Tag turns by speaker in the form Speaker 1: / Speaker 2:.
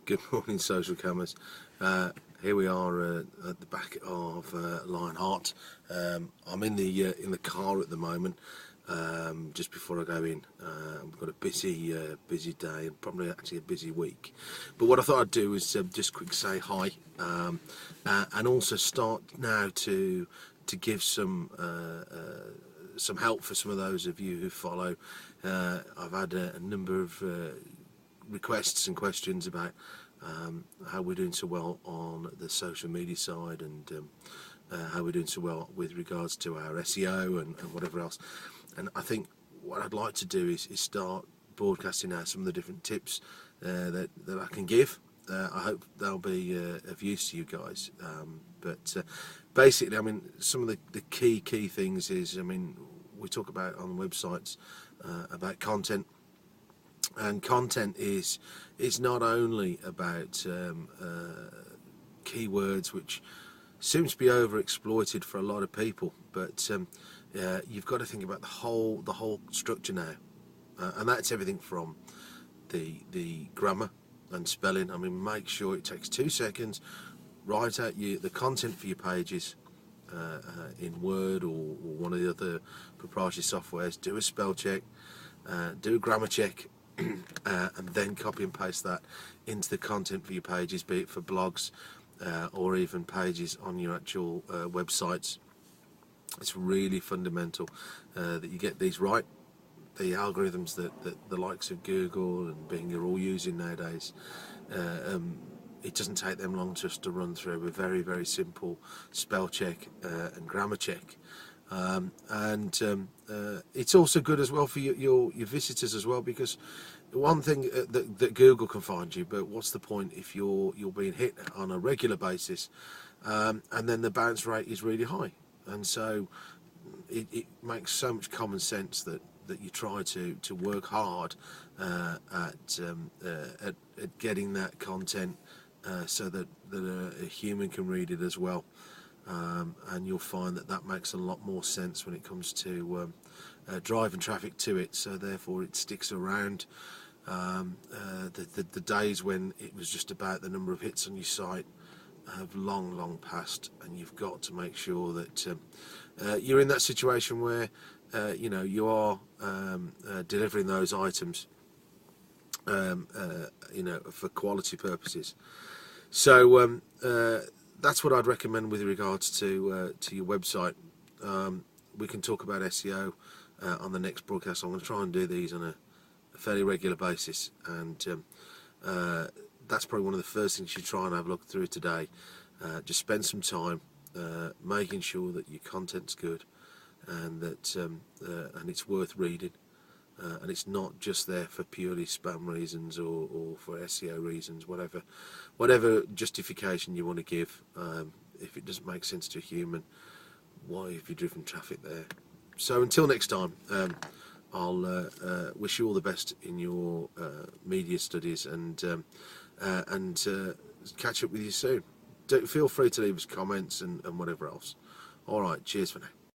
Speaker 1: Good morning, social cameras. Here we are at the back of Lionheart. I'm in the car at the moment, just before I go in. We've got a busy day and probably actually a busy week. But what I thought I'd do is just quick say hi, and also start now to give some help for some of those of you who follow. I've had a number of requests and questions about how we're doing so well on the social media side, and how we're doing so well with regards to our SEO and whatever else. And I think what I'd like to do is start broadcasting out some of the different tips that I can give. I hope they'll be of use to you guys. But basically, I mean, some of the key things is, I mean, we talk about on websites about content. And content is not only about keywords, which seems to be overexploited for a lot of people, but you've got to think about the whole structure now, and that's everything from the grammar and spelling. I mean, make sure it takes 2 seconds, write out the content for your pages in Word or one of the other proprietary softwares. Do a spell check, do a grammar check. And then copy and paste that into the content for your pages, be it for blogs or even pages on your actual websites. It's really fundamental that you get these right. The algorithms that the likes of Google and Bing are all using nowadays, it doesn't take them long just to run through a very simple spell check and grammar check. It's also good as well for your visitors as well, because one thing that Google can find you, but what's the point if you're being hit on a regular basis, and then the bounce rate is really high? And so it makes so much common sense that you try to work hard at getting that content so that a human can read it as well. And you'll find that makes a lot more sense when it comes to driving traffic to it, so therefore it sticks around. The days when it was just about the number of hits on your site have long passed, and you've got to make sure that you're in that situation where you are delivering those items for quality purposes. So that's what I'd recommend with regards to your website. We can talk about SEO on the next broadcast. I'm going to try and do these on a fairly regular basis, and that's probably one of the first things you try and have a look through today. Just spend some time making sure that your content's good, and that and it's worth reading, and it's not just there for purely spam reasons or for SEO reasons, whatever justification you want to give. If it doesn't make sense to a human, why have you driven traffic there? So until next time, I'll wish you all the best in your media studies, and catch up with you soon. Feel free to leave us comments and whatever else. All right, cheers for now.